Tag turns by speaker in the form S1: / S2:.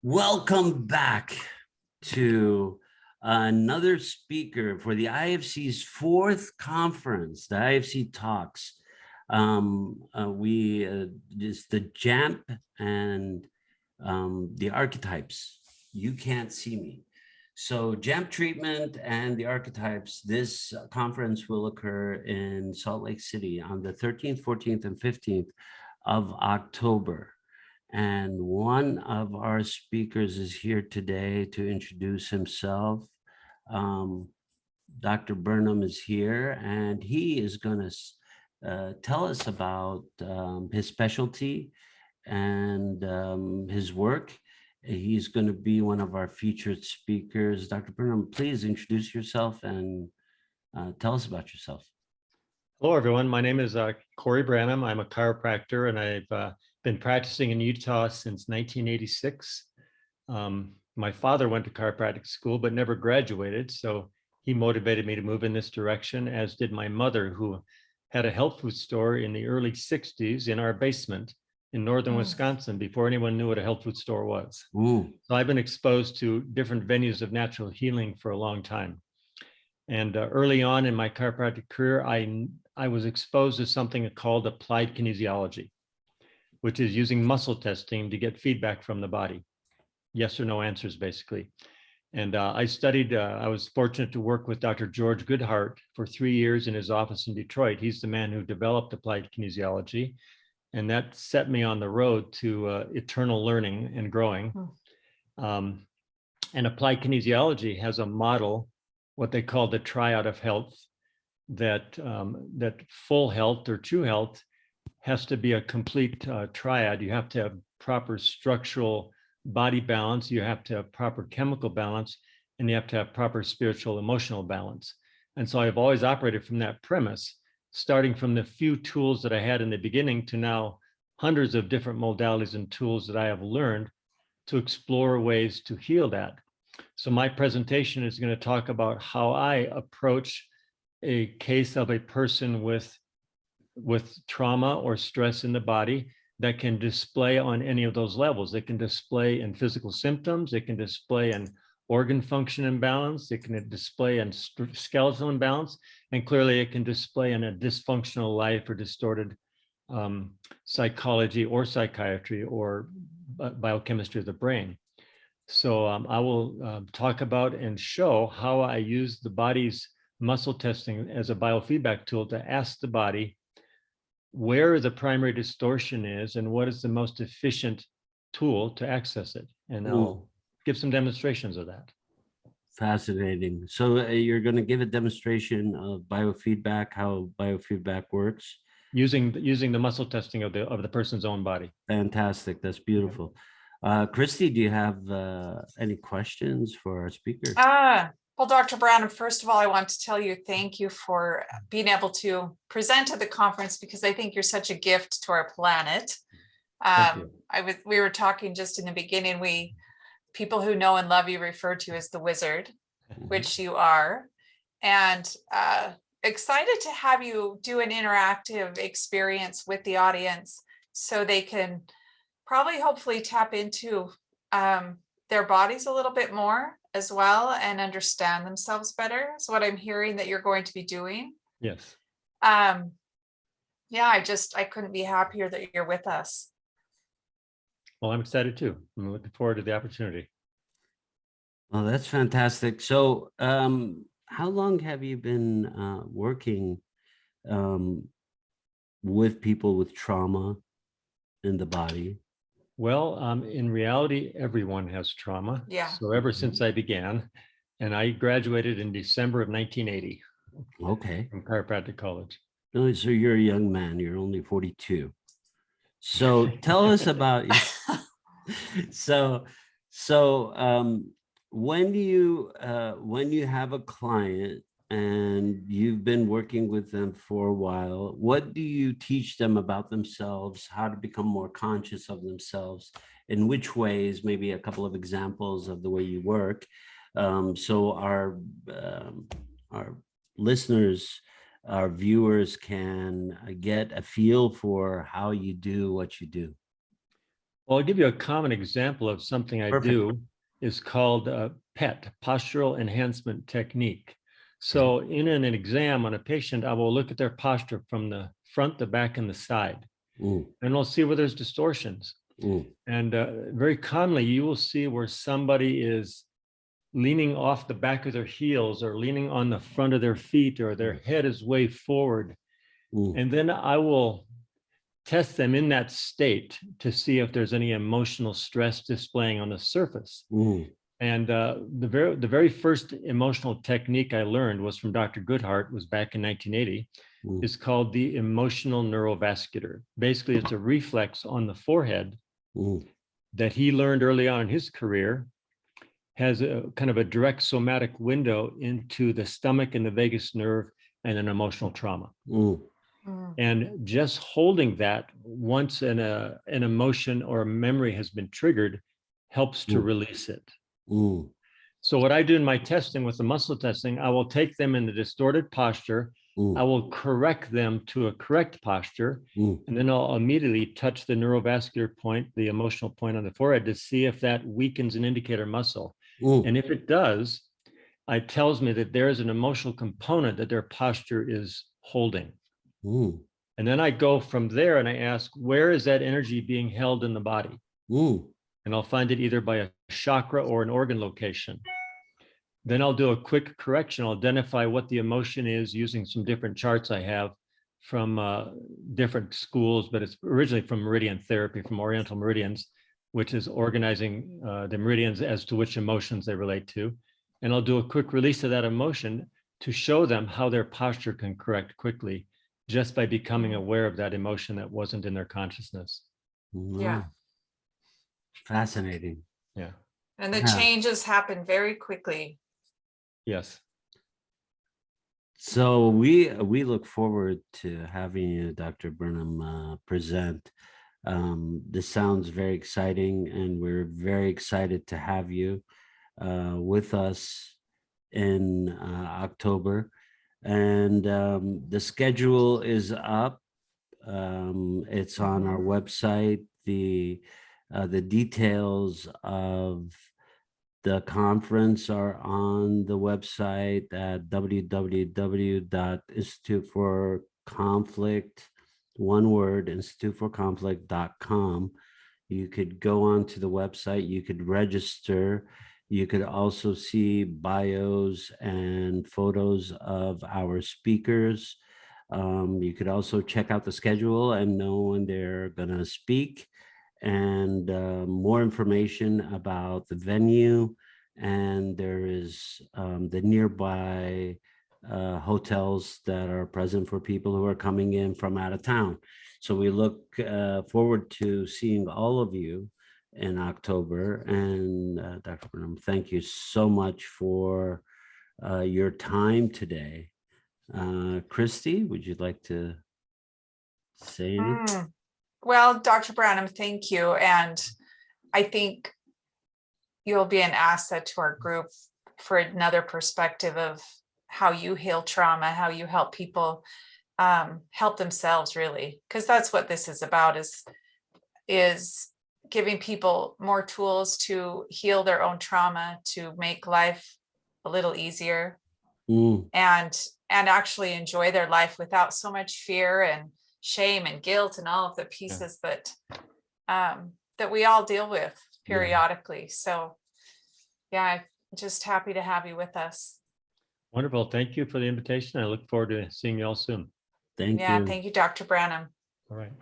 S1: Welcome back to another speaker for the IFC's fourth conference, the IFC Talks. It's the JAMP and the Archetypes. You can't see me. So JAMP treatment and the Archetypes, this conference will occur in Salt Lake City on the 13th, 14th, and 15th of October. And one of our speakers is here today to introduce himself. Dr. Branham is here, and he is going to tell us about his specialty and his work. He's going to be one of our featured speakers. Dr. Branham, please introduce yourself and tell us about yourself.
S2: Hello, everyone. My name is Kory Branham. I'm a chiropractor, and I've been practicing in Utah since 1986. My father went to chiropractic school, but never graduated. So he motivated me to move in this direction, as did my mother, who had a health food store in the early 60s in our basement in northern Wisconsin before anyone knew what a health food store was. So I've been exposed to different venues of natural healing for a long time. And early on in my chiropractic career, I was exposed to something called applied kinesiology, which is using muscle testing to get feedback from the body. Yes or no answers, basically. And I was fortunate to work with Dr. George Goodhart for 3 years in his office in Detroit. He's the man who developed applied kinesiology. And that set me on the road to eternal learning and growing. And applied kinesiology has a model, what they call the triad of health, that full health or true health has to be a complete triad. You have to have proper structural body balance, you have to have proper chemical balance, and you have to have proper spiritual emotional balance. And so I've always operated from that premise, starting from the few tools that I had in the beginning to now hundreds of different modalities and tools that I have learned to explore ways to heal that. So my presentation is going to talk about how I approach a case of a person with trauma or stress in the body that can display on any of those levels. They can display in physical symptoms, it can display in organ function imbalance, it can display in skeletal imbalance, and clearly it can display in a dysfunctional life or distorted psychology or psychiatry or biochemistry of the brain. So I will talk about and show how I use the body's muscle testing as a biofeedback tool to ask the body where the primary distortion is and what is the most efficient tool to access it. And I'll give some demonstrations of that.
S1: Fascinating. So you're going to give a demonstration of biofeedback, how biofeedback works?
S2: Using the muscle testing of the person's own body.
S1: Fantastic. That's beautiful. Christy, do you have any questions for our speaker?
S3: Well, Dr. Branham, first of all, I want to tell you thank you for being able to present at the conference, because I think you're such a gift to our planet. We were talking just in the beginning, people who know and love you refer to you as the wizard, which you are, and excited to have you do an interactive experience with the audience so they can probably hopefully tap into their bodies a little bit more as well and understand themselves better. So what I'm hearing that you're going to be doing.
S2: Yes.
S3: Yeah, I couldn't be happier that you're with us.
S2: Well, I'm excited too. I'm looking forward to the opportunity.
S1: Well, that's fantastic. So how long have you been working with people with trauma in the body?
S2: Well, in reality, everyone has trauma.
S3: Yeah.
S2: So ever since I began, and I graduated in December of 1980.
S1: Okay.
S2: From chiropractic college.
S1: So you're a young man. You're only 42. So tell us about when you have a client and you've been working with them for a while, what do you teach them about themselves, how to become more conscious of themselves, in which ways, maybe a couple of examples of the way you work, so our listeners, our viewers can get a feel for how you do what you do?
S2: Well, I'll give you a common example of something I
S1: Perfect.
S2: do is called PET, Postural Enhancement Technique. So in an exam on a patient, I will look at their posture from the front, the back, and the side, and I'll see where there's distortions. And very commonly, you will see where somebody is leaning off the back of their heels or leaning on the front of their feet, or their head is way forward. And then I will test them in that state to see if there's any emotional stress displaying on the surface. And the very first emotional technique I learned was from Dr. Goodhart, was back in 1980. It's called the emotional neurovascular. Basically, it's a reflex on the forehead that he learned early on in his career, has a kind of a direct somatic window into the stomach and the vagus nerve and an emotional trauma. And just holding that once an emotion or a memory has been triggered helps to release it. So what I do in my testing with the muscle testing, I will take them in the distorted posture. I will correct them to a correct posture, and then I'll immediately touch the neurovascular point, the emotional point on the forehead, to see if that weakens an indicator muscle. And if it does, it tells me that there is an emotional component that their posture is holding. And then I go from there and I ask, where is that energy being held in the body? And I'll find it either by a chakra or an organ location. Then I'll do a quick correction. I'll identify what the emotion is using some different charts I have from different schools, but it's originally from meridian therapy, from Oriental meridians, which is organizing the meridians as to which emotions they relate to. And I'll do a quick release of that emotion to show them how their posture can correct quickly, just by becoming aware of that emotion that wasn't in their consciousness.
S3: Yeah.
S1: Fascinating.
S2: Yeah.
S3: And the changes happen very quickly.
S2: Yes.
S1: So we look forward to having you, Dr. Branham, present. This sounds very exciting, and we're very excited to have you with us in October. And the schedule is up. It's on our website. The details of the conference are on the website at www.instituteforconflict, one word, instituteforconflict.com. You could go onto the website, you could register. You could also see bios and photos of our speakers. You could also check out the schedule and know when they're gonna speak, and more information about the venue. And there is the nearby hotels that are present for people who are coming in from out of town. So we look forward to seeing all of you in October. And Dr. Branham, thank you so much for your time today. Christy, would you like to say anything?
S3: Well, Dr. Branham, thank you. And I think you'll be an asset to our group for another perspective of how you heal trauma, how you help people help themselves, really, because that's what this is about, is giving people more tools to heal their own trauma, to make life a little easier, and actually enjoy their life without so much fear and shame and guilt and all of the pieces that we all deal with periodically. So yeah, I'm just happy to have you with us.
S2: Wonderful. Thank you for the invitation. I look forward to seeing you all soon.
S1: Thank you.
S3: Yeah, thank you, Dr. Branham.
S2: All right.